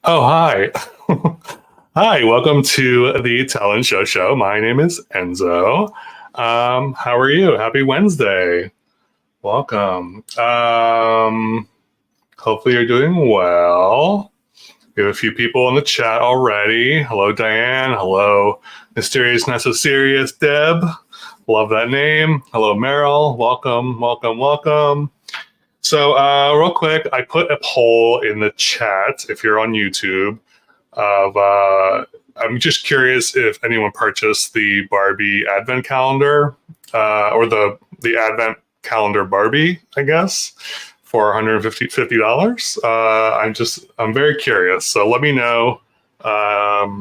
Oh, hi. Hi, welcome to the Talent Show. My name is Enzo. How are you? Happy Wednesday. Welcome. Hopefully you're doing well. We have a few people in the chat already. Hello, Diane. Hello, Mysterious Not So Serious Deb. Love that name. Hello, Meryl. Welcome. So, real quick, I put a poll in the chat if you're on YouTube of I'm just curious if anyone purchased the Barbie Advent calendar or the Advent calendar Barbie, I guess, for $150. I'm very curious. So let me know by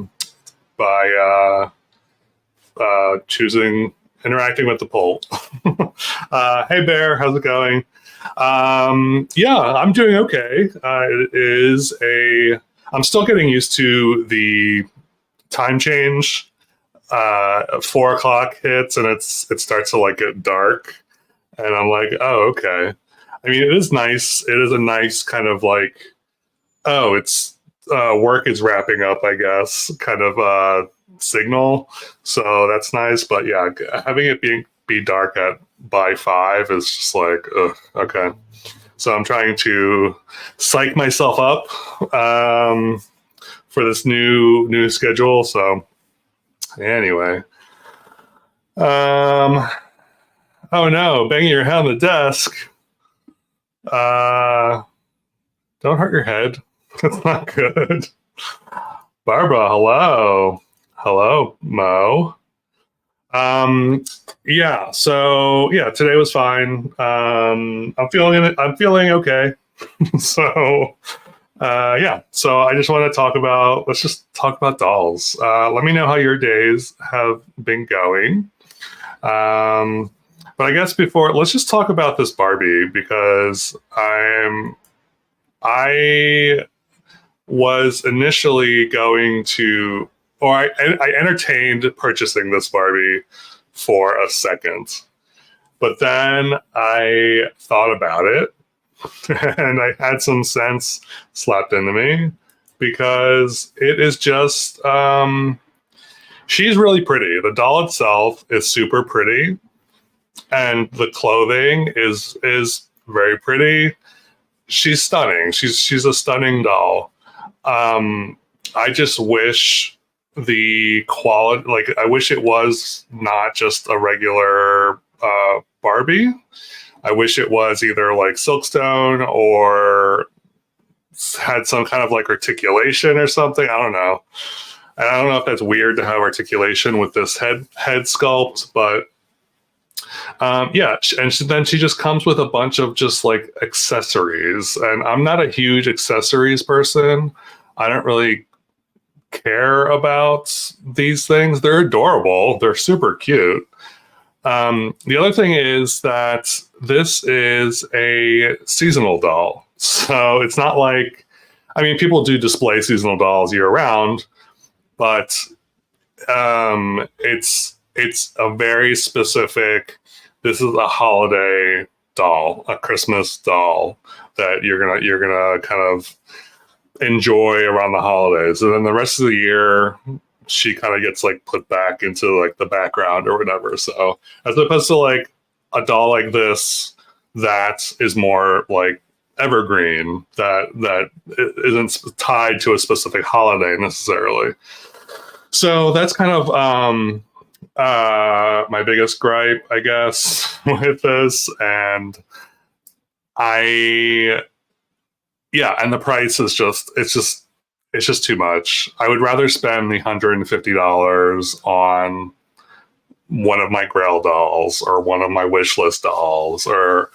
interacting with the poll. Hey Bear, how's it going? Yeah, I'm doing okay. I'm still getting used to the time change. 4 o'clock hits and it starts to like get dark, and I'm like, oh, okay. I mean, it is nice. It is a nice kind of like, oh, it's work is wrapping up, I guess, kind of signal. So that's nice. But yeah, having it be dark by 5 is just like, ugh, okay. So I'm trying to psych myself up for this new schedule. So anyway, oh no, banging your head on the desk. Don't hurt your head. That's not good. Barbara, hello, Mo. Yeah, so yeah, today was fine. I'm feeling okay. So yeah, so I just want to let's just talk about dolls. Let me know how your days have been going. But I guess let's just talk about this Barbie, because I was initially going to, or I entertained purchasing this Barbie for a second, but then I thought about it and I had some sense slapped into me, because it is just, she's really pretty. The doll itself is super pretty, and the clothing is very pretty. She's stunning. She's a stunning doll. I just wish the quality, like, I wish it was not just a regular Barbie. I wish it was either like Silkstone or had some kind of like articulation or something. I don't know. And I don't know if that's weird to have articulation with this head sculpt, but yeah. And then she just comes with a bunch of just like accessories. And I'm not a huge accessories person. I don't really care about these things. They're adorable. They're super cute. The other thing is that this is a seasonal doll. So it's not like, I mean, people do display seasonal dolls year round, but it's a very specific, this is a holiday doll, a Christmas doll that you're gonna kind of enjoy around the holidays. And then the rest of the year, she kind of gets like put back into like the background or whatever. So as opposed to like a doll like this that is more like evergreen, that isn't tied to a specific holiday necessarily. So that's kind of my biggest gripe, I guess, with this. And and the price is it's just too much. I would rather spend the $150 on one of my Grail dolls or one of my wish list dolls or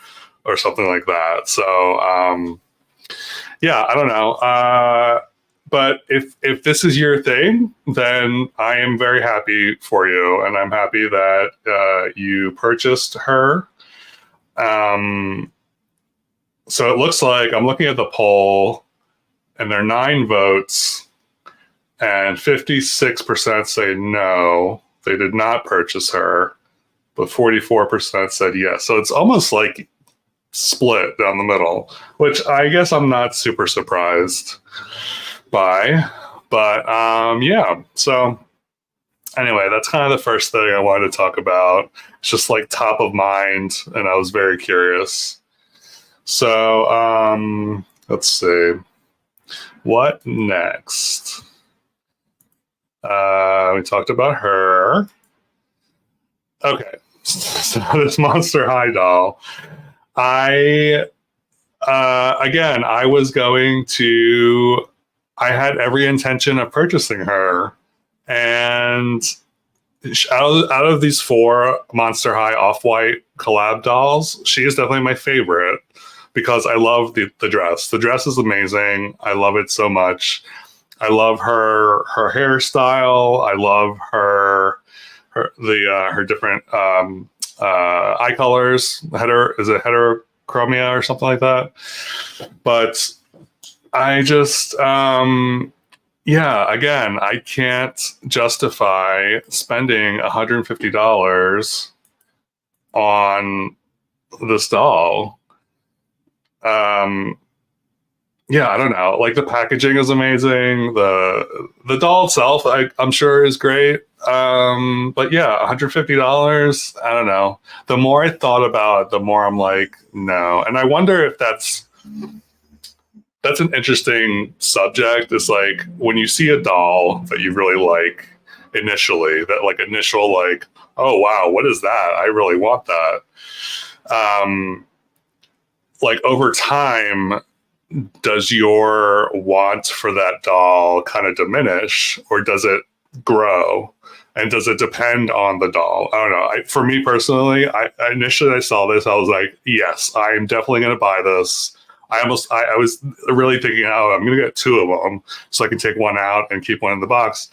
something like that. So yeah, I don't know. But if this is your thing, then I am very happy for you, and I'm happy that you purchased her. So it looks like, I'm looking at the poll, and there are 9 votes, and 56% say no, they did not purchase her, but 44% said yes. So it's almost like split down the middle, which I guess I'm not super surprised by. But yeah, so anyway, that's kind of the first thing I wanted to talk about. It's just like top of mind, and I was very curious. So let's see. What next? We talked about her. Okay. So this Monster High doll. I again, I was going to. I had every intention of purchasing her, and out of these 4 Monster High Off-White collab dolls, she is definitely my favorite because I love the dress. The dress is amazing. I love it so much. I love her hairstyle. I love her different eye colors. Is it heterochromia or something like that? But I just yeah, again, I can't justify spending $150 on this doll. Yeah, I don't know. Like, the packaging is amazing. The doll itself, I'm sure, is great. But yeah, $150. I don't know. The more I thought about it, the more I'm like, no. And I wonder if that's an interesting subject. Is like, when you see a doll that you really like initially, that like initial like, oh wow, what is that? I really want that. Like, over time, does your want for that doll kind of diminish, or does it grow? And does it depend on the doll? I don't know. For me personally, initially I saw this, I was like, yes, I am definitely going to buy this. I was really thinking, oh, I'm going to get 2 of them so I can take one out and keep one in the box.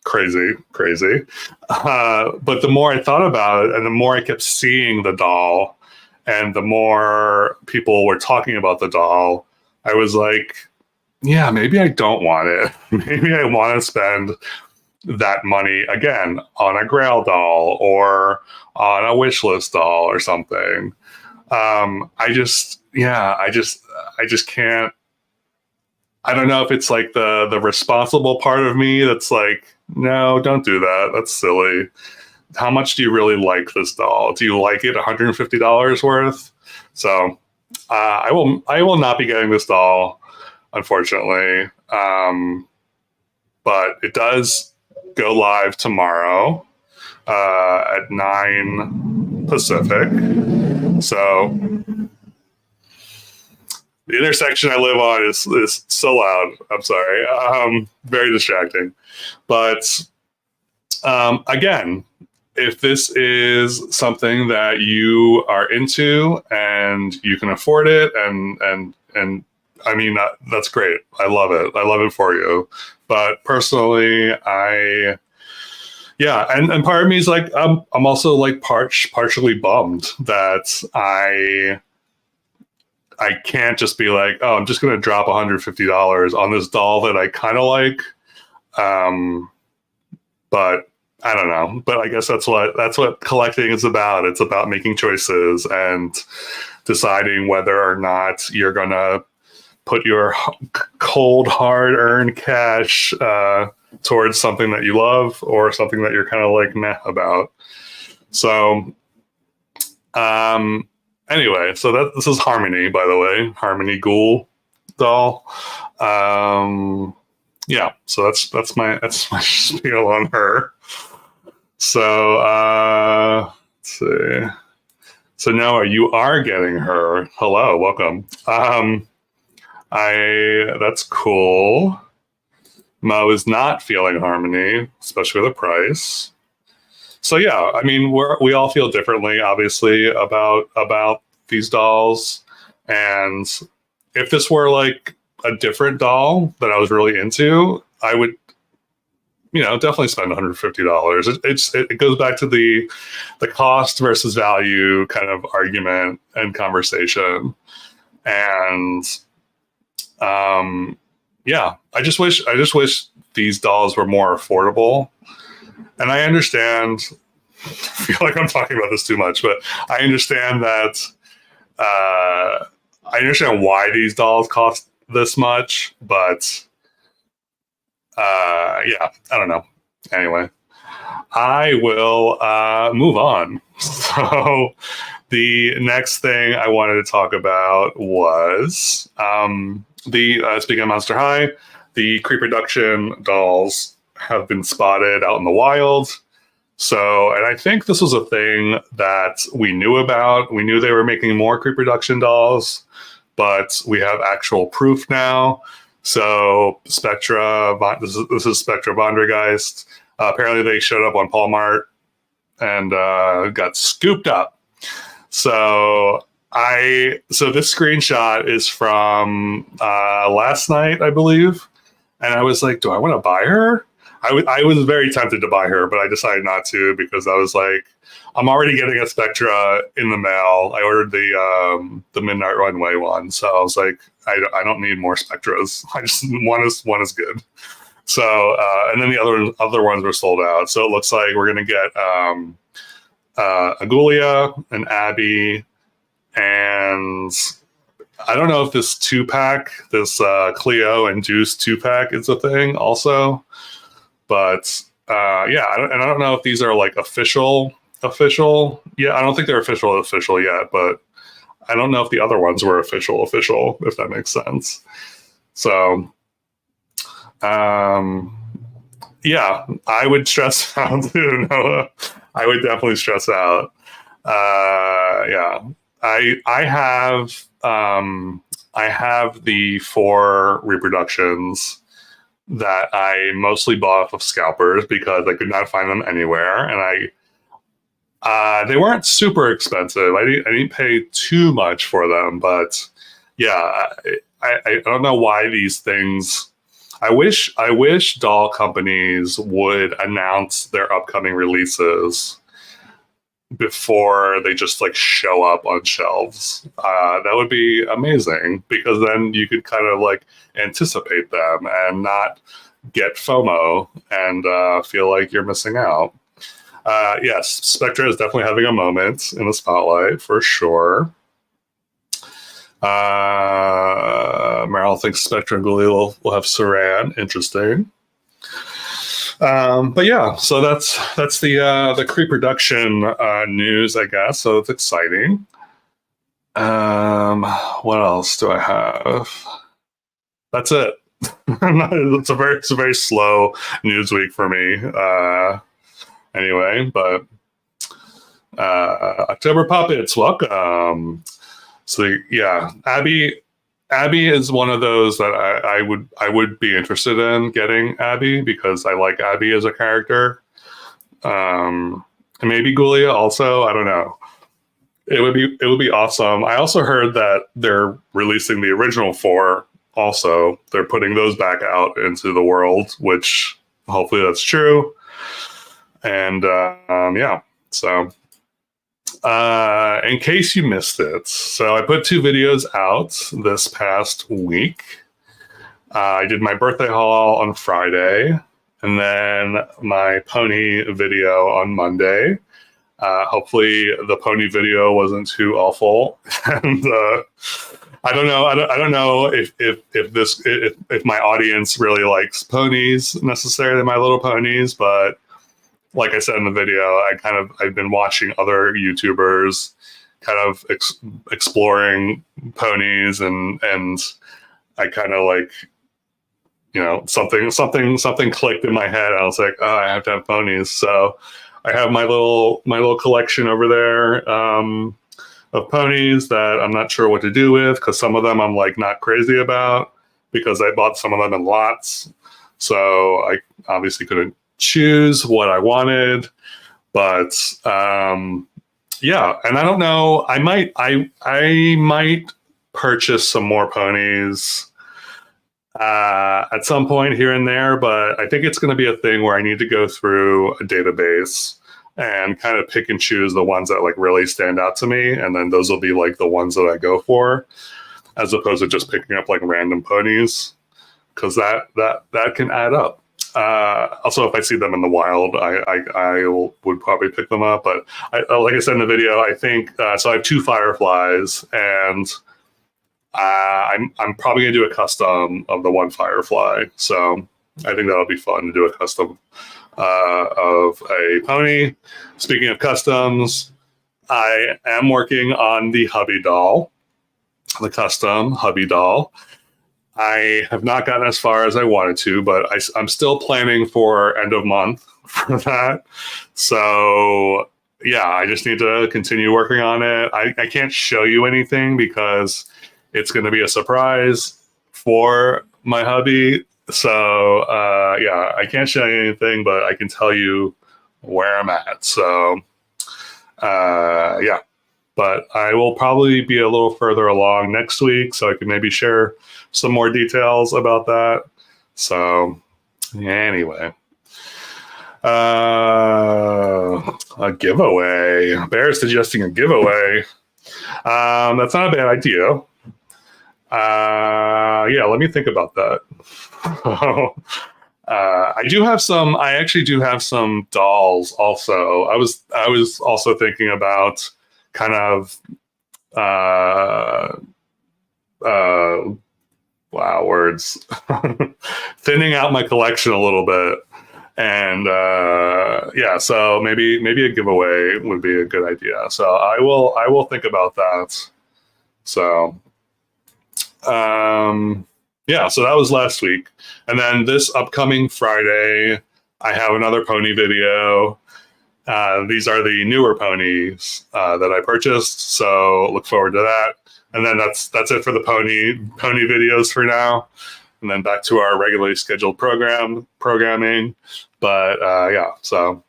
Crazy. But the more I thought about it, and the more I kept seeing the doll, and the more people were talking about the doll, I was like, yeah, maybe I don't want it. Maybe I want to spend that money again on a Grail doll or on a wishlist doll or something. I just can't. I don't know if it's like the responsible part of me that's like, no, don't do that. That's silly. How much do you really like this doll? Do you like it $150 worth? So I will not be getting this doll, unfortunately. But it does go live tomorrow at 9 Pacific. So the intersection I live on is so loud. I'm sorry. Very distracting. But again, if this is something that you are into and you can afford it, and I mean, that's great. I love it. I love it for you. But personally, and part of me is like, I'm also like partially bummed that I can't just be like, oh, I'm just going to drop $150 on this doll that I kind of like. But I don't know. But I guess that's what collecting is about. It's about making choices and deciding whether or not you're going to put your cold, hard-earned cash towards something that you love or something that you're kind of like meh about. So, anyway, so this is Harmony, by the way, Harmony Ghoul doll. Yeah, so that's my spiel on her. So let's see. So Noah, you are getting her. Hello, welcome. That's cool. Mo is not feeling Harmony, especially with the price. So yeah, I mean, we all feel differently, obviously, about these dolls. And if this were like a different doll that I was really into, I would, definitely spend $150. It goes back to the cost versus value kind of argument and conversation. And yeah, I just wish these dolls were more affordable. And I understand, I feel like I'm talking about this too much, but I understand that I understand why these dolls cost this much, but yeah, I don't know. Anyway, I will move on. So the next thing I wanted to talk about was speaking of Monster High, the pre-production dolls have been spotted out in the wild. So, and I think this was a thing that we knew about. We knew they were making more pre-production dolls, but we have actual proof now. So Spectra, this is Spectra Vondergeist. Apparently they showed up on Walmart and got scooped up. So this screenshot is from last night, I believe. And I was like, do I want to buy her? I was very tempted to buy her, but I decided not to because I was like, I'm already getting a Spectra in the mail. I ordered the Midnight Runway one, so I was like, I don't need more Spectras. I just one is good. So and then the other ones were sold out. So it looks like we're gonna get Agulia and Abby, and I don't know if this 2-pack, this Cleo and Juice 2-pack is a thing also. But yeah, I don't know if these are like official. Yeah, I don't think they're official yet, but I don't know if the other ones were official, if that makes sense. So, yeah, I would stress out too, Noah. I would definitely stress out. Yeah, I have the 4 reproductions that I mostly bought off of scalpers because I could not find them anywhere, and they weren't super expensive. I didn't pay too much for them, but yeah, I don't know why these things. I wish doll companies would announce their upcoming releases before they just like show up on shelves. That would be amazing because then you could kind of like anticipate them and not get FOMO and feel like you're missing out. Yes, Spectra is definitely having a moment in the spotlight for sure. Meryl thinks Spectra and Gully will have Saran. Interesting. But yeah, so that's the pre-production news, I guess. So it's exciting. What else do I have? That's it. It's a very slow news week for me. Anyway, but October Puppets, welcome. So yeah, Abby is one of those that I would be interested in getting Abby because I like Abby as a character. And maybe Gulia also, I don't know. It would be awesome. I also heard that they're releasing the original 4 also. They're putting those back out into the world, which hopefully that's true. And yeah, so in case you missed it, so I put 2 videos out this past week. I did my birthday haul on Friday, and then my pony video on Monday. Hopefully, the pony video wasn't too awful, and I don't know. I don't know if my audience really likes ponies necessarily, My Little Ponies, but like I said in the video, I've been watching other YouTubers kind of exploring ponies, and I kind of like, you know, something clicked in my head. I was like, oh, I have to have ponies. So I have my little collection over there of ponies that I'm not sure what to do with because some of them I'm like not crazy about because I bought some of them in lots. So I obviously couldn't choose what I wanted, but yeah, and I don't know, I might purchase some more ponies at some point here and there, but I think it's going to be a thing where I need to go through a database and kind of pick and choose the ones that like really stand out to me, and then those will be like the ones that I go for, as opposed to just picking up like random ponies, because that can add up. Also, if I see them in the wild, I would probably pick them up. But like I said in the video, I think so. I have 2 fireflies, and I'm probably gonna do a custom of the 1 firefly. So I think that'll be fun to do a custom of a pony. Speaking of customs, I am working on the hubby doll, the custom hubby doll. I have not gotten as far as I wanted to, but I'm still planning for end of month for that. So yeah, I just need to continue working on it. I can't show you anything because it's going to be a surprise for my hubby. So yeah, I can't show you anything, but I can tell you where I'm at. So yeah, but I will probably be a little further along next week, so I can maybe share some more details about that. So anyway, a giveaway. Bear's suggesting a giveaway. That's not a bad idea. Yeah, let me think about that. I actually do have some dolls also. I was also thinking about kind of wow, words. Thinning out my collection a little bit. And yeah, so maybe a giveaway would be a good idea. So I will think about that. So yeah, so that was last week. And then this upcoming Friday, I have another pony video. These are the newer ponies that I purchased, so look forward to that. And then that's it for the pony videos for now. And then back to our regularly scheduled programming. But yeah, so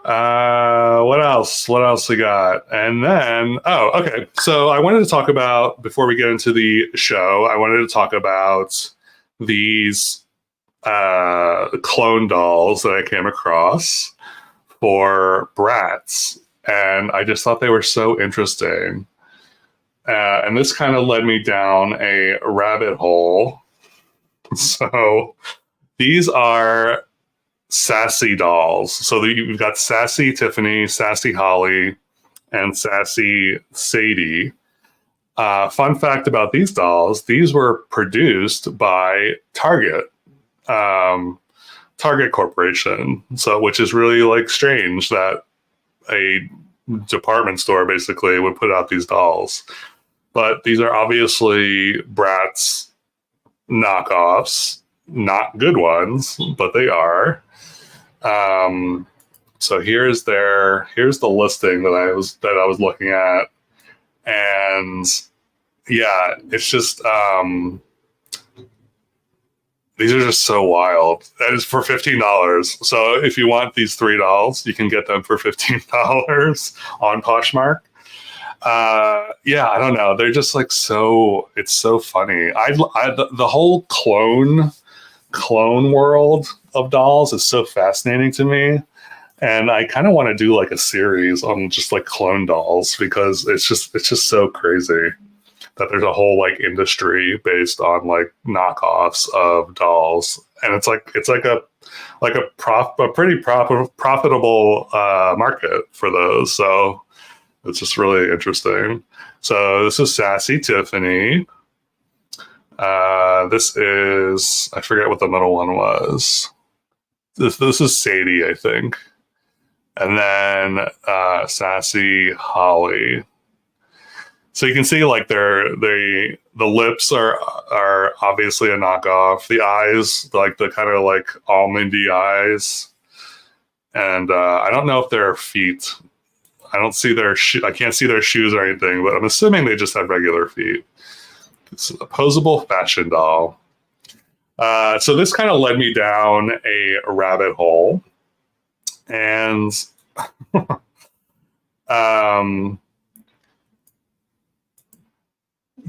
what else we got? And then okay, so I wanted to talk about, before we get into the show, I wanted to talk about these clone dolls that I came across for Bratz, and I just thought they were so interesting. And this kind of led me down a rabbit hole. So these are Sassy dolls. So you've got Sassy Tiffany, Sassy Holly, and Sassy Sadie. Fun fact about these dolls, these were produced by Target. Target Corporation. So, which is really like strange that a department store basically would put out these dolls. But these are obviously Bratz knockoffs, not good ones, but they are. So here's the listing that I was looking at, and yeah, it's just these are just so wild. That is for $15. So if you want these 3 dolls, you can get them for $15 on Poshmark. Yeah, I don't know. They're just like it's so funny. The whole clone world of dolls is so fascinating to me. And I kind of want to do like a series on just like clone dolls, because it's just so crazy that there's a whole like industry based on like knockoffs of dolls. And it's like a pretty profitable market for those. So it's just really interesting. So this is Sassy Tiffany. This is, I forget what the middle one was. This is Sadie, I think. And then Sassy Holly. So you can see like the lips are obviously a knockoff. The eyes, like the kind of like almondy eyes. And I don't know if there are feet. I don't see I can't see their shoes or anything, but I'm assuming they just have regular feet. It's a posable fashion doll. So this kind of led me down a rabbit hole. And then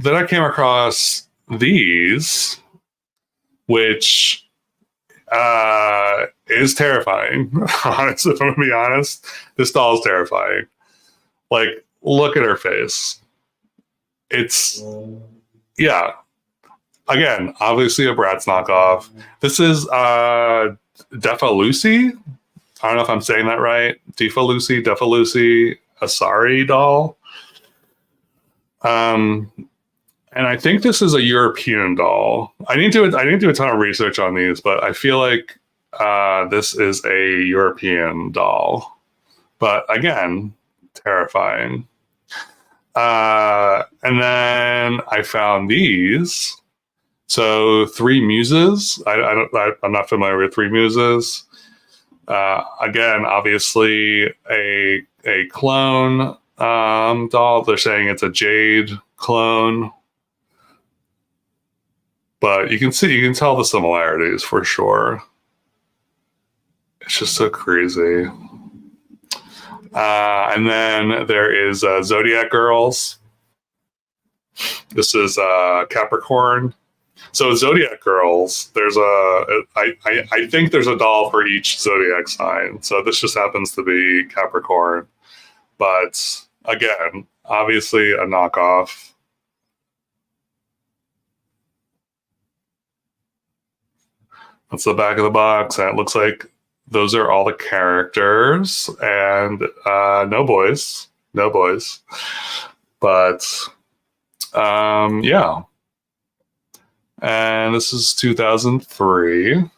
I came across these, which is terrifying. Honestly, if I'm gonna be honest, this doll is terrifying. Like, look at her face. It's, yeah. Again, obviously a Bratz knockoff. This is Defa Lucy. I don't know if I'm saying that right. Defa Lucy, Asari doll. And I think this is a European doll. I didn't do a ton of research on these, but I feel like this is a European doll. But again, terrifying. And then I found these. So Three Muses. I'm not familiar with Three Muses. Again, obviously a clone doll. They're saying it's a jade clone. But you can tell the similarities for sure. It's just so crazy. And then there is Zodiac Girls. This is Capricorn. So Zodiac Girls, I think there's a doll for each zodiac sign. So this just happens to be Capricorn. But again, obviously a knockoff. That's the back of the box, and it looks like those are all the characters, and no boys. But yeah. And this is 2003. And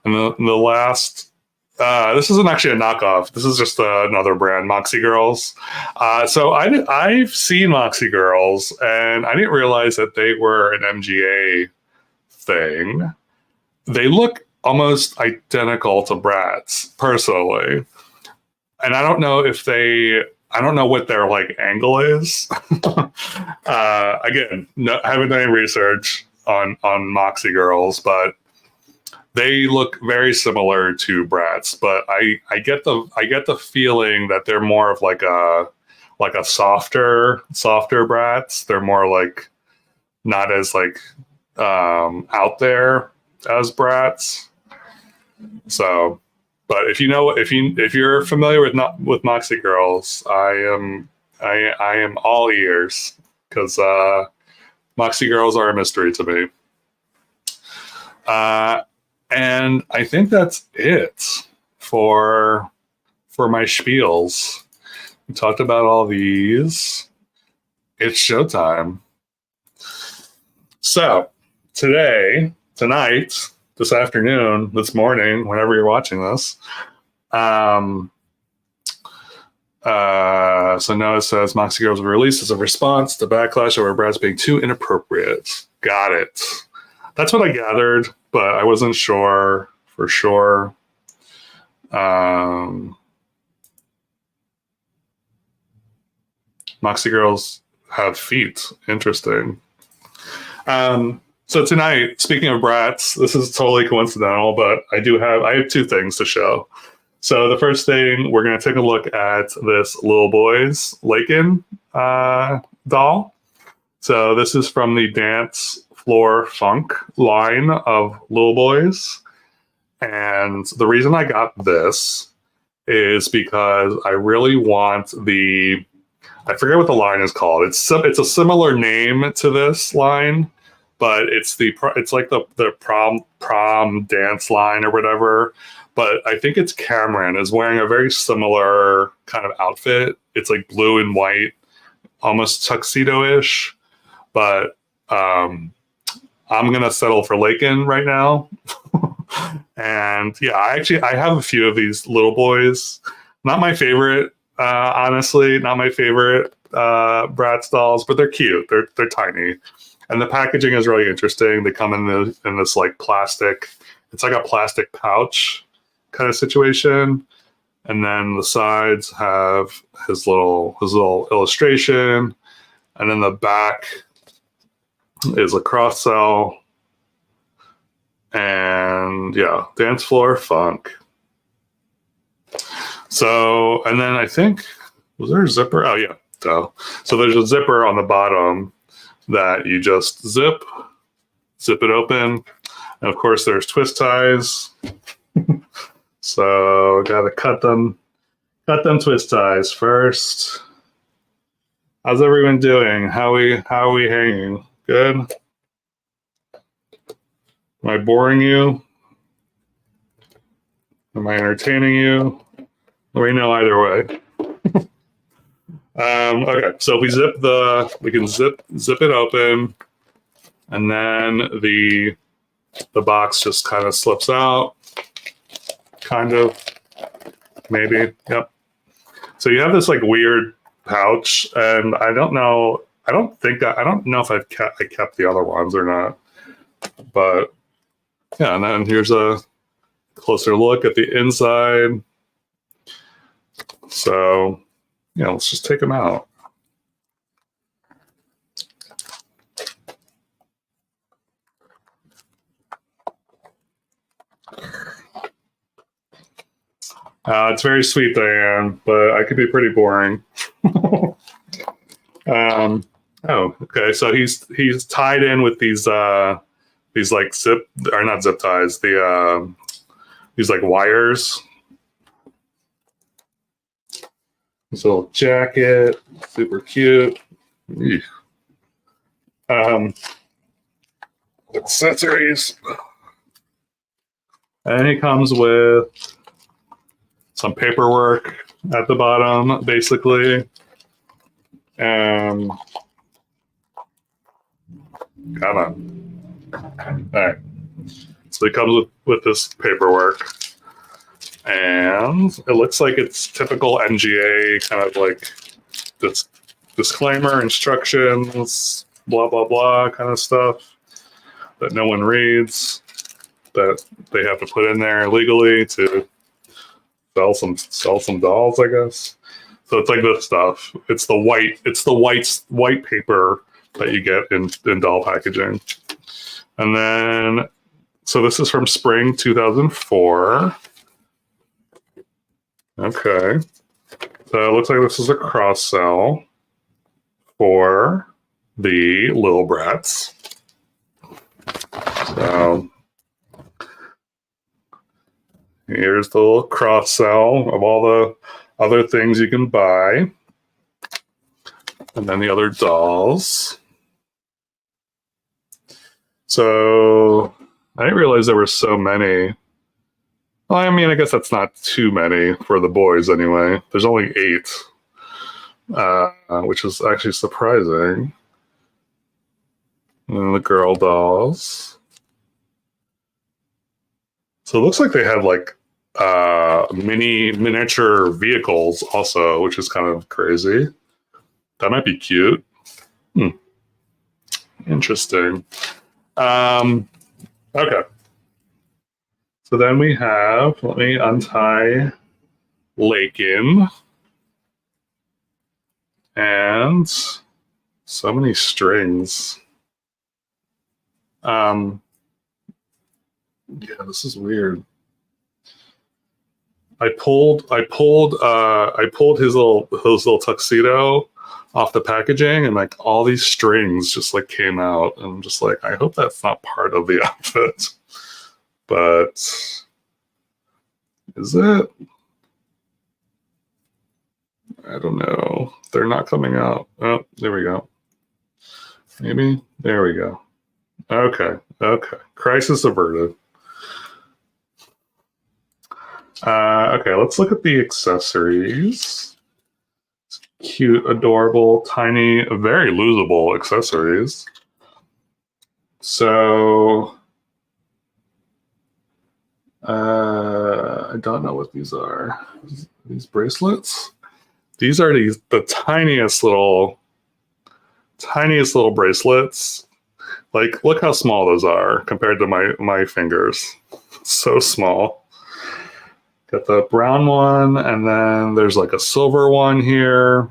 the last, this isn't actually a knockoff. This is just another brand, Moxie Girls. So I've seen Moxie Girls, and I didn't realize that they were an MGA thing. They look almost identical to Bratz, personally. And I don't know what their like angle is. Again, I haven't done any research on Moxie Girls, but they look very similar to Bratz. But I get the feeling that they're more of like a softer Bratz. They're more like not as like out there as Bratz. So, but if you're familiar with Moxie Girls, I am all ears, because Moxie Girls are a mystery to me. And I think that's it for my spiels. We talked about all these. It's showtime. So tonight, this afternoon, this morning, whenever you're watching this. So Noah says Moxie Girls were released as a response to backlash over Bratz being too inappropriate. Got it. That's what I gathered, but I wasn't sure for sure. Moxie Girls have feet. Interesting. So tonight, speaking of Bratz, this is totally coincidental, but I have two things to show. So the first thing, we're going to take a look at this Lil Bratz Lakin doll. So this is from the Dance Floor Funk line of Lil Bratz. And the reason I got this is because I really want I forget what the line is called. It's a similar name to this line, but it's like the prom dance line or whatever. But I think it's Cameron is wearing a very similar kind of outfit. It's like blue and white, almost tuxedo-ish. But I'm gonna settle for Lakin right now. And yeah, I have a few of these little boys. Not my favorite, honestly. Not my favorite Bratz dolls, but they're cute. They're tiny. And the packaging is really interesting. They come in this like plastic. It's like a plastic pouch kind of situation. And then the sides have his little illustration. And then the back is a cross cell. And yeah, Dance Floor Funk. So, and then I think, was there a zipper? Oh yeah. So there's a zipper on the bottom that you just zip it open. And of course there's twist ties. So gotta cut them twist ties first. How's everyone doing? How are we hanging? Good? Am I boring you? Am I entertaining you? Let me know either way. Okay, so we can zip it open, And then the box just kind of slips out. Kind of, maybe, yep. So you have this like weird pouch, and I don't know. I don't know if I kept the other ones or not. But yeah, and then here's a closer look at the inside. So yeah, let's just take them out. It's very sweet, Diane, but I could be pretty boring. Oh, okay. So he's tied in with these like not zip ties, these like wires. This little jacket, super cute. Accessories. And he comes with some paperwork at the bottom, basically. Come on. All right. So he comes with this paperwork. And it looks like it's typical NGA, kind of like this disclaimer, instructions, blah, blah, blah kind of stuff that no one reads, that they have to put in there legally to sell some dolls, I guess. So it's like this stuff. It's the white paper that you get in doll packaging. And then, so this is from spring 2004. Okay. So it looks like this is a cross sell for the Lil Bratz. So here's the little cross sell of all the other things you can buy. And then the other dolls. So I didn't realize there were so many. Well, I mean, I guess that's not too many for the boys anyway. There's only 8, which is actually surprising. And then the girl dolls. So it looks like they have like miniature vehicles also, which is kind of crazy. That might be cute. Interesting. Okay. So then we have, let me untie Lakin. And so many strings. Yeah, this is weird. I pulled his little tuxedo off the packaging, and like all these strings just like came out, and I'm just like, I hope that's not part of the outfit. But is it? I don't know. They're not coming out. Oh, there we go. Maybe there we go. Okay. Crisis averted. Okay, let's look at the accessories. Cute, adorable, tiny, very losable accessories. So, I don't know what these are. These bracelets? These are the tiniest little bracelets. Like, look how small those are compared to my fingers. So small. Got the brown one, and then there's like a silver one here.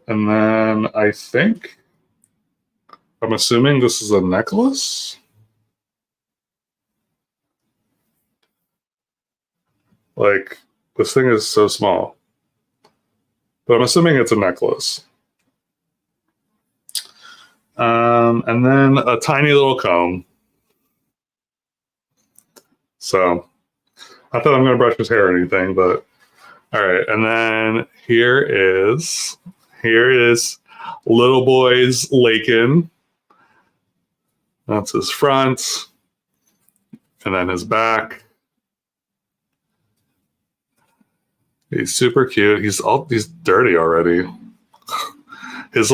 And then I'm assuming this is a necklace. Like, this thing is so small. But I'm assuming it's a necklace. And then a tiny little comb. So, not that I'm going to brush his hair or anything, but all right. And then here is Lil Bratz Lakin. That's his front, and then his back. He's super cute. He's dirty already. his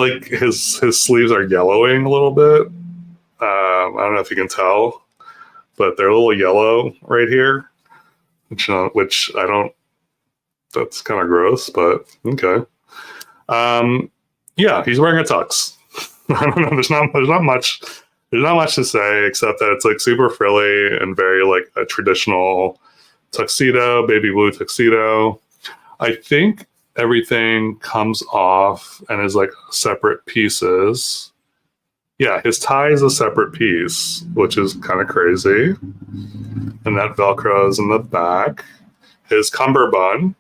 sleeves are yellowing a little bit. I don't know if you can tell, but they're a little yellow right here, which I don't. That's kind of gross, but okay. Yeah, he's wearing a tux. I don't know. There's not much to say except that it's like super frilly and very like a traditional tuxedo, baby blue tuxedo. I think everything comes off and is like separate pieces. Yeah, his tie is a separate piece, which is kind of crazy. And that Velcro is in the back. His cummerbund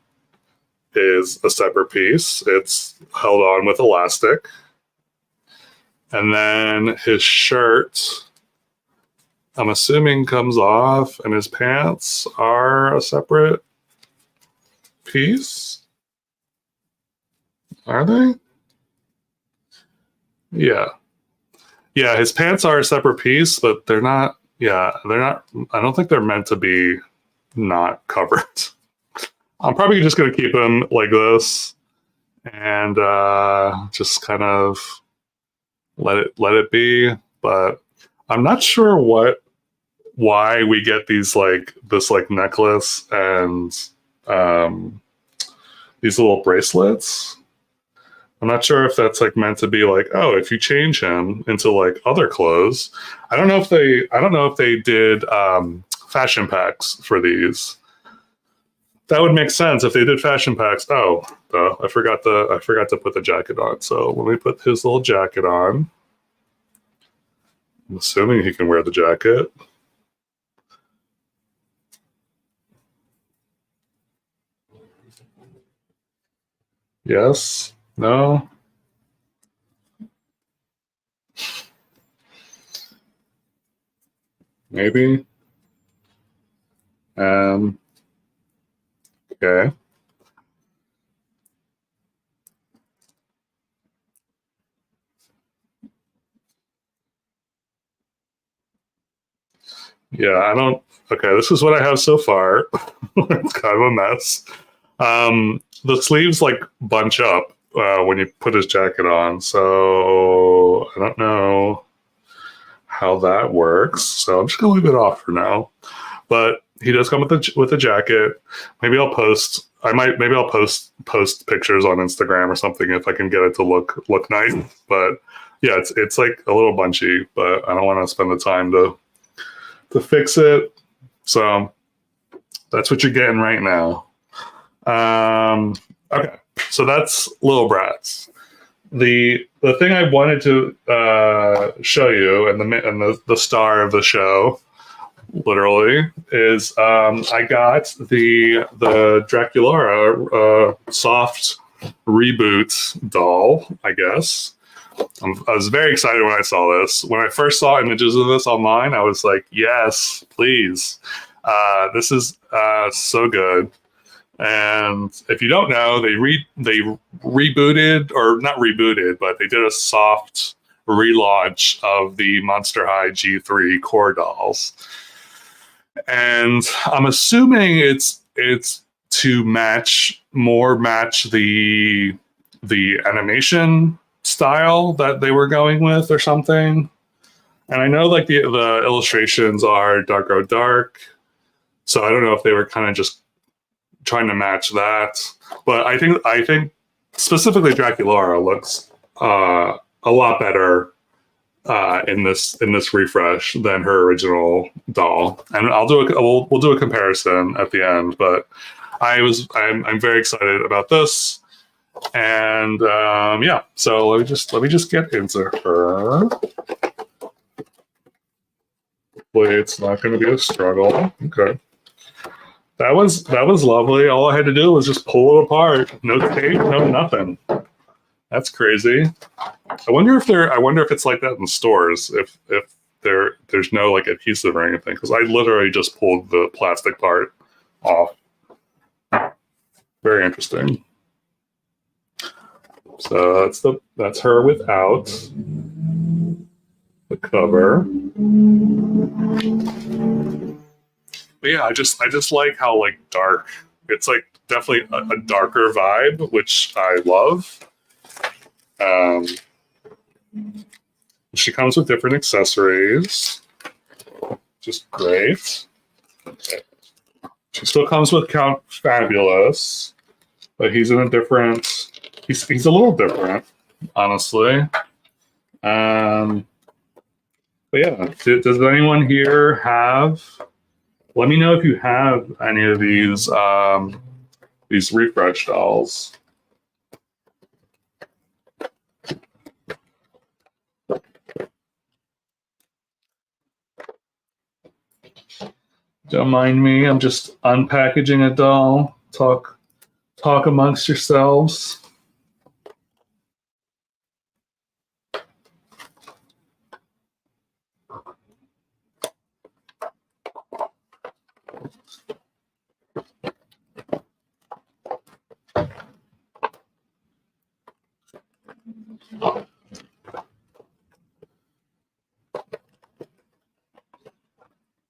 is a separate piece. It's held on with elastic. And then his shirt, I'm assuming, comes off, and his pants are a separate piece. Are they? Yeah. Yeah, his pants are a separate piece, but they're not, I don't think they're meant to be not covered. I'm probably just going to keep him like this and just kind of let it be. But I'm not sure why we get these like this like necklace and these little bracelets. I'm not sure if that's like meant to be like, oh, if you change him into like other clothes. I don't know if they did fashion packs for these. That would make sense if they did fashion packs. Oh, I forgot to put the jacket on. So let me put his little jacket on. I'm assuming he can wear the jacket. Yes. No. Maybe. Okay. Yeah, I don't. Okay, this is what I have so far. It's kind of a mess. The sleeves like bunch up when you put his jacket on, so I don't know how that works. So I'm just gonna leave it off for now. But he does come with a jacket. Maybe I'll post. Maybe I'll post pictures on Instagram or something if I can get it to look nice. But yeah, it's like a little bunchy, but I don't want to spend the time to fix it. So that's what you're getting right now. Okay, so that's Lil Bratz. The thing I wanted to show you, and the star of the show, literally, is I got the Draculaura soft reboot doll, I guess. I was very excited when I saw this. When I first saw images of this online, I was like, yes, please. This is so good. And if you don't know, they rebooted, or not rebooted, but they did a soft relaunch of the Monster High G3 core dolls. And I'm assuming it's to match the animation style that they were going with or something. And I know like the illustrations are dark, so I don't know if they were kind of just trying to match that. But I think specifically Draculaura looks a lot better in this refresh than her original doll. And we'll do a comparison at the end. But I'm very excited about this. And yeah, so let me just get into her. Hopefully it's not going to be a struggle. Okay, that was lovely. All I had to do was just pull it apart. No tape, no nothing. That's crazy. I wonder if it's like that in stores. If there's no like adhesive or anything, because I literally just pulled the plastic part off. Very interesting. So that's her without the cover. But yeah, I just like how like dark. It's like definitely a darker vibe, which I love. Um, she comes with different accessories, which is great. She still comes with Count Fabulous, but he's in a different. He's a little different, honestly. But yeah, does anyone here have? Let me know if you have any of these refresh dolls. Don't mind me. I'm just unpackaging a doll. Talk amongst yourselves.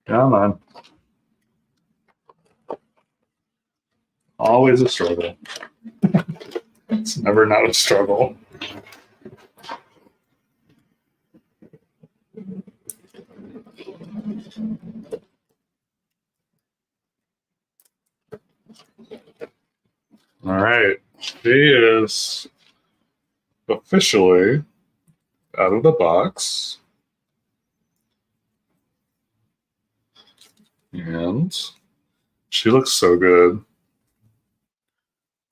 Come on. Always a struggle. It's never not a struggle. All right. She is officially out of the box. And she looks so good.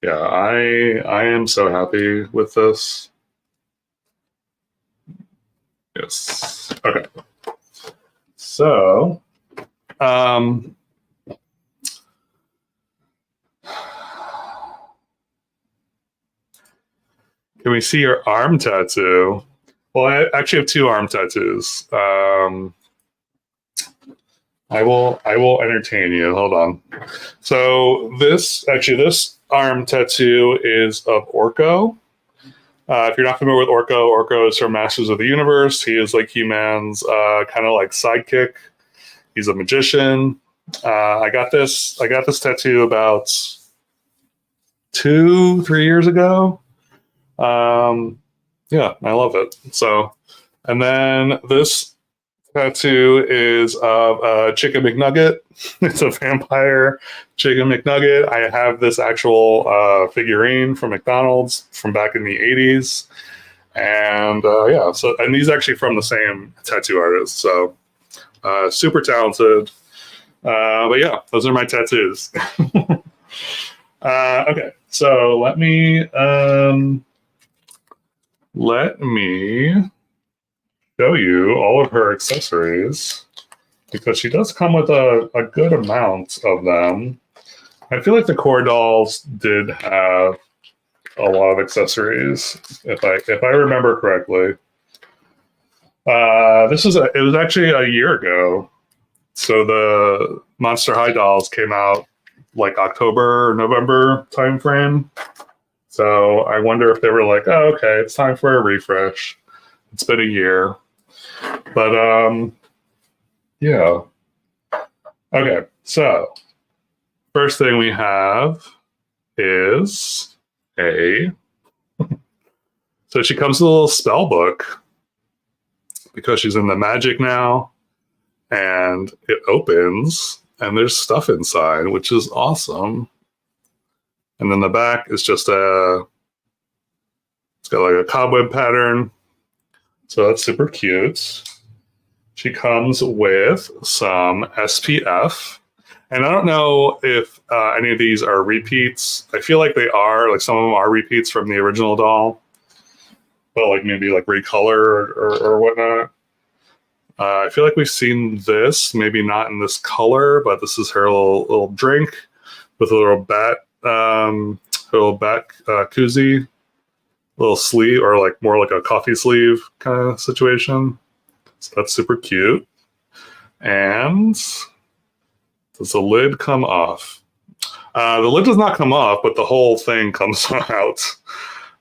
Yeah, I am so happy with this. Yes. Okay. So, can we see your arm tattoo? Well, I actually have 2 arm tattoos. I will entertain you. Hold on. So this arm tattoo is of Orko. If you're not familiar with Orko, Orko is from Masters of the Universe. He is like He-Man's kind of like sidekick. He's a magician. I got this tattoo about 2-3 years ago. Yeah, I love it. So, and then this tattoo is of Chicken McNugget. It's a vampire Chicken McNugget. I have this actual figurine from McDonald's from back in the 80s. And yeah, so, and he's actually from the same tattoo artist. So super talented. But yeah, those are my tattoos. Okay, so let me show you all of her accessories, because she does come with a good amount of them. I feel like the core dolls did have a lot of accessories, if I remember correctly. It was actually a year ago. So the Monster High dolls came out like October or November timeframe. So I wonder if they were like, oh, okay, it's time for a refresh. It's been a year. But yeah. Okay, so first thing we have is so she comes with a little spell book because she's in the magic now, and it opens and there's stuff inside, which is awesome. And then the back is just it's got like a cobweb pattern. So that's super cute. She comes with some SPF. And I don't know if any of these are repeats. I feel like they are. Like some of them are repeats from the original doll. But like maybe like recolor or whatnot. I feel like we've seen this. Maybe not in this color, but this is her little drink with a little bat koozie. Little sleeve, or like more like a coffee sleeve kind of situation. So that's super cute. And does the lid come off? The lid does not come off, but the whole thing comes out,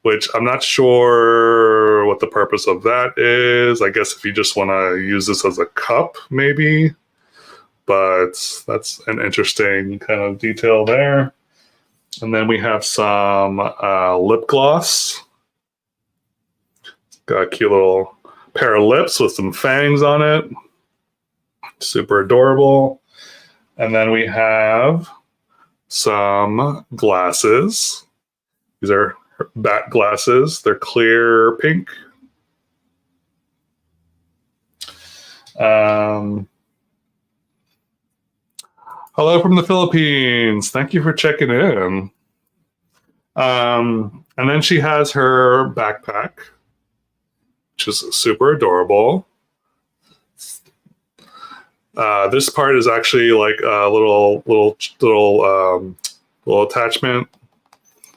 which I'm not sure what the purpose of that is. I guess if you just want to use this as a cup, maybe. But that's an interesting kind of detail there. And then we have some lip gloss. Got a cute little pair of lips with some fangs on it. Super adorable. And then we have some glasses. These are bat glasses. They're clear pink. Hello from the Philippines. Thank you for checking in. And then she has her backpack, which is super adorable. This part is actually like a little attachment.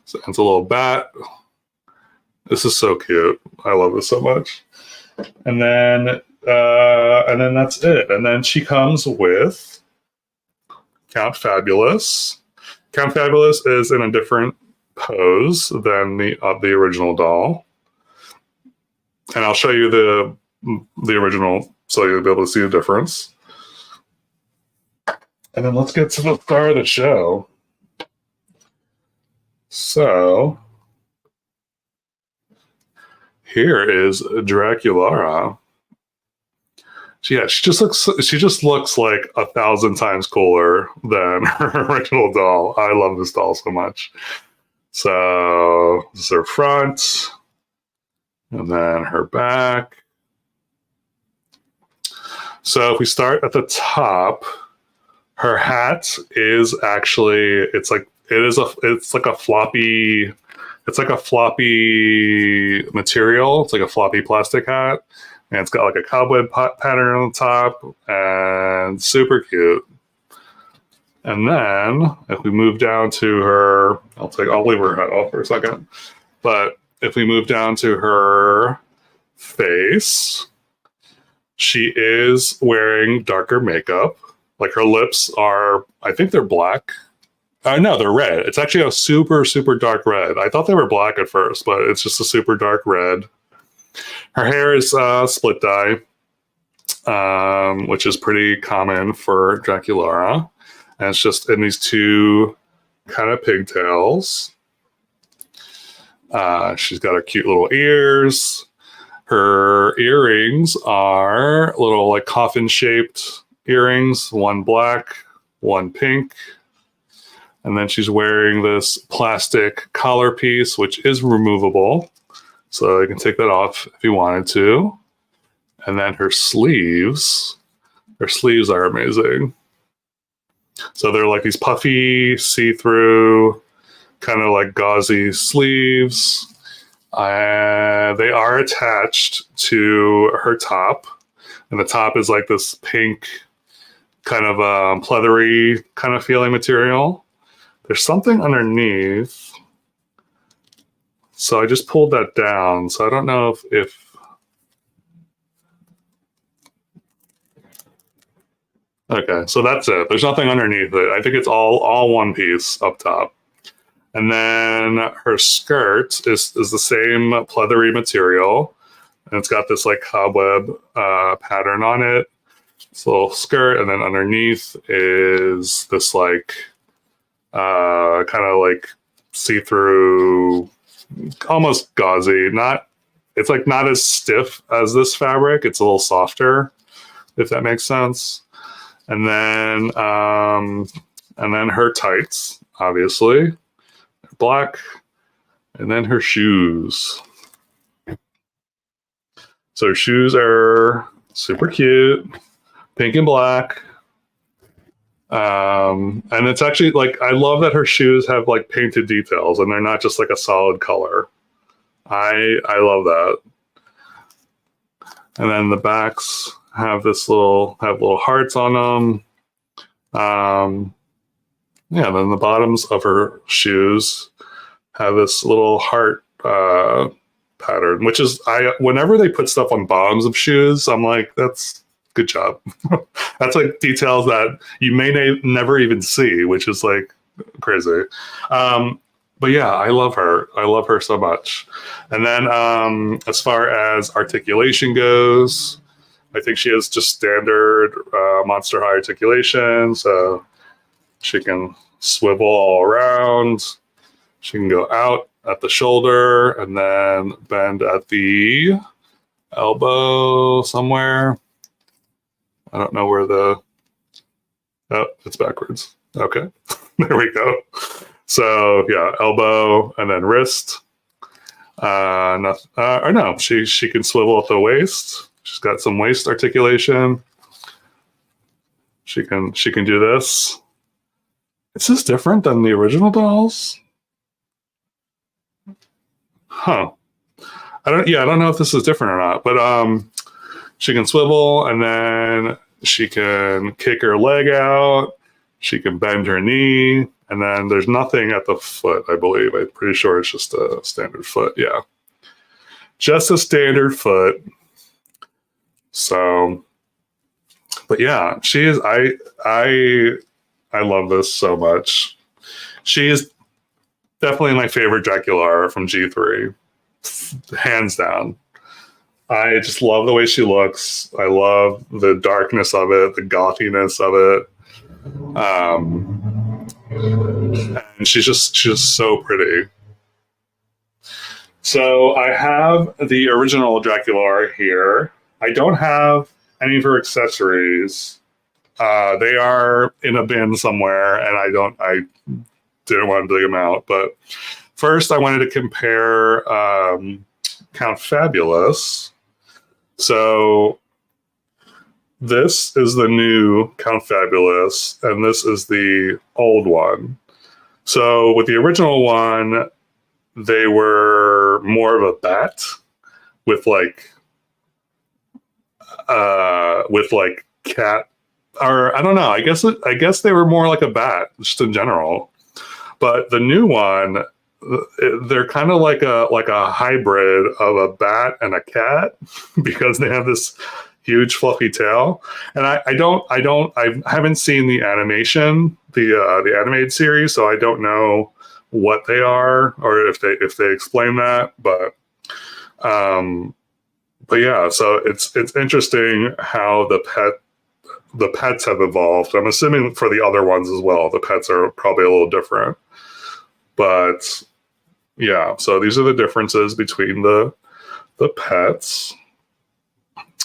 So it's a little bat. This is so cute. I love this so much. And then that's it. And then she comes with Count Fabulous. Count Fabulous is in a different pose than the original doll. And I'll show you the original so you'll be able to see the difference. And then let's get to the star of the show. So here is Draculaura. Yeah, she just looks like 1,000 times cooler than her original doll. I love this doll so much. So this is her front, and then her back. So if we start at the top, her hat is actually it's like a floppy material. It's like a floppy plastic hat. And it's got like a cobweb pattern on the top, and super cute. And then if we move down to her, I'll leave her head off for a second. But if we move down to her face, she is wearing darker makeup. Like her lips are, I think they're black. No, they're red. It's actually a super, super dark red. I thought they were black at first, but it's just a super dark red. Her hair is split dye, which is pretty common for Draculaura. And it's just in these two kind of pigtails. She's got her cute little ears. Her earrings are little like coffin-shaped earrings, one black, one pink. And then she's wearing this plastic collar piece, which is removable. So you can take that off if you wanted to. And then her sleeves are amazing. So they're like these puffy, see-through, kind of like gauzy sleeves. They are attached to her top. And the top is like this pink, kind of pleathery kind of feeling material. There's something underneath. So I just pulled that down. So I don't know if okay, so that's it. There's nothing underneath it. I think it's all one piece up top. And then her skirt is the same pleathery material. And it's got this like cobweb pattern on it. It's a little skirt, and then underneath is this like kind of like see-through, almost gauzy. It's like not as stiff as this fabric. It's a little softer, if that makes sense. And then her tights, obviously, black. And then her shoes. So her shoes are super cute, pink and black. And it's actually like, I love that her shoes have like painted details and they're not just like a solid color. I love that. And then the backs have little hearts on them. Yeah, then the bottoms of her shoes have this little heart pattern, which is, whenever they put stuff on bottoms of shoes, I'm like, that's good job. That's like details that you may never even see, which is like crazy. But yeah, I love her. I love her so much. And then as far as articulation goes, I think she has just standard Monster High articulation. So she can swivel all around. She can go out at the shoulder and then bend at the elbow somewhere. I don't know where the... Oh, it's backwards. Okay, there we go. So yeah, elbow and then wrist. Or no, she can swivel at the waist. She's got some waist articulation. She can do this. Is this different than the original dolls? Huh. I don't know if this is different or not, but she can swivel and then she can kick her leg out. She can bend her knee, and then there's nothing at the foot, I believe. I'm pretty sure it's just a standard foot. Yeah. Just a standard foot. So, but yeah, she is, I love this so much. She is definitely my favorite Draculaura from G3. Hands down. I just love the way she looks. I love the darkness of it, the gothiness of it. And she's just so pretty. So I have the original Draculaura here. I don't have any of her accessories. They are in a bin somewhere, and I didn't want to dig them out. But first, I wanted to compare Count Fabulous. So this is the new Count Fabulous, and this is the old one. So with the original one, they were more of a bat with like cat, or I don't know. I guess they were more like a bat just in general. But the new one, they're kind of like a hybrid of a bat and a cat because they have this huge fluffy tail. And I haven't seen the animation, the animated series, so I don't know what they are or if they explain that. But yeah, so it's interesting how the pets have evolved. I'm assuming for the other ones as well, the pets are probably a little different. But yeah, so these are the differences between the pets.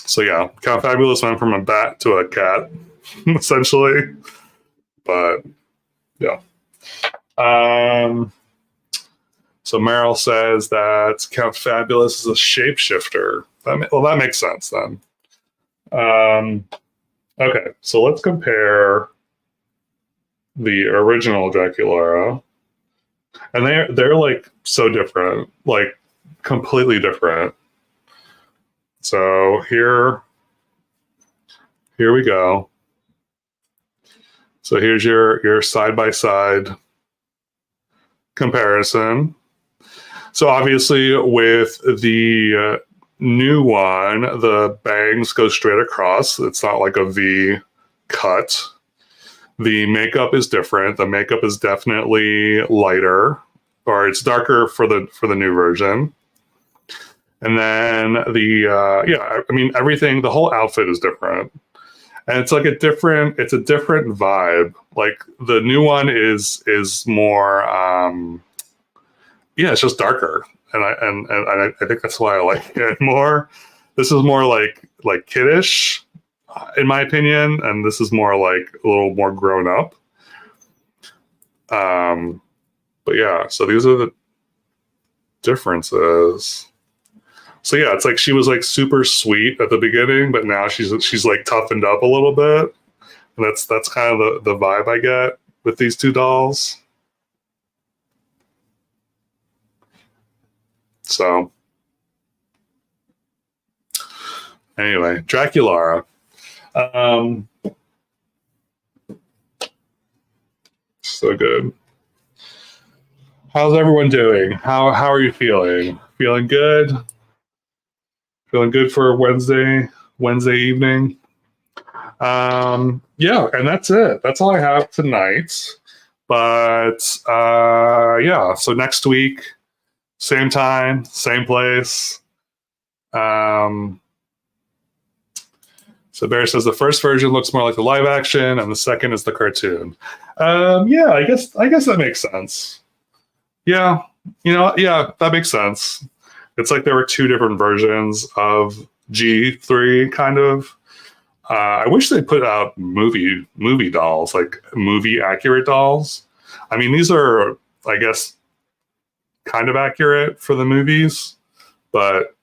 So yeah, Count Fabulous went from a bat to a cat, essentially. But yeah. So Meryl says that Count Fabulous is a shapeshifter. That makes sense then. Okay, so let's compare the original Draculaura. And they're like so different, like completely different. So here we go. So here's your side-by-side comparison. So obviously with the new one, the bangs go straight across. It's not like a V cut. The makeup is different. The makeup is definitely lighter, or it's darker for the new version. And then everything, the whole outfit is different. And it's like a different vibe. Like the new one is more it's just darker. And I think that's why I like it more. This is more like kiddish, in my opinion, and this is more like a little more grown up. But yeah, so these are the differences. So yeah, it's like she was like super sweet at the beginning, but now she's like toughened up a little bit. And that's kind of the vibe I get with these two dolls. So anyway, Draculaura. So good. How's everyone doing? How are you feeling? Feeling good? Feeling good for Wednesday evening? Yeah, and that's it. That's all I have tonight. But yeah, so next week, same time, same place. So Barry says the first version looks more like the live action, and the second is the cartoon. Yeah, I guess that makes sense. Yeah, that makes sense. It's like there were two different versions of G3 kind of. I wish they put out movie dolls, like movie accurate dolls. I mean, these are, I guess, kind of accurate for the movies, but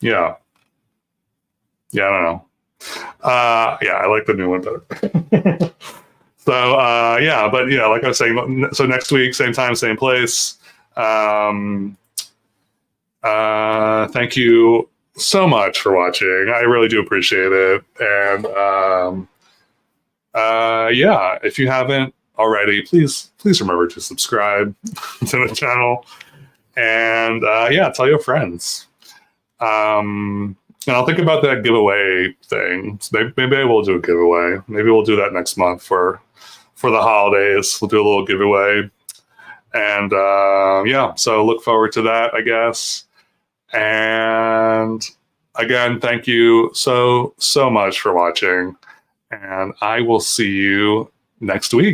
yeah, I don't know. Yeah, I like the new one better. So yeah, but yeah, like I was saying, so next week, same time, same place. Thank you so much for watching. I really do appreciate it. And yeah, if you haven't already, please remember to subscribe to the channel. And yeah, tell your friends. And I'll think about that giveaway thing. So maybe I will do a giveaway. Maybe we'll do that next month for the holidays. We'll do a little giveaway. And yeah, so look forward to that, I guess. And again, thank you so much for watching. And I will see you next week.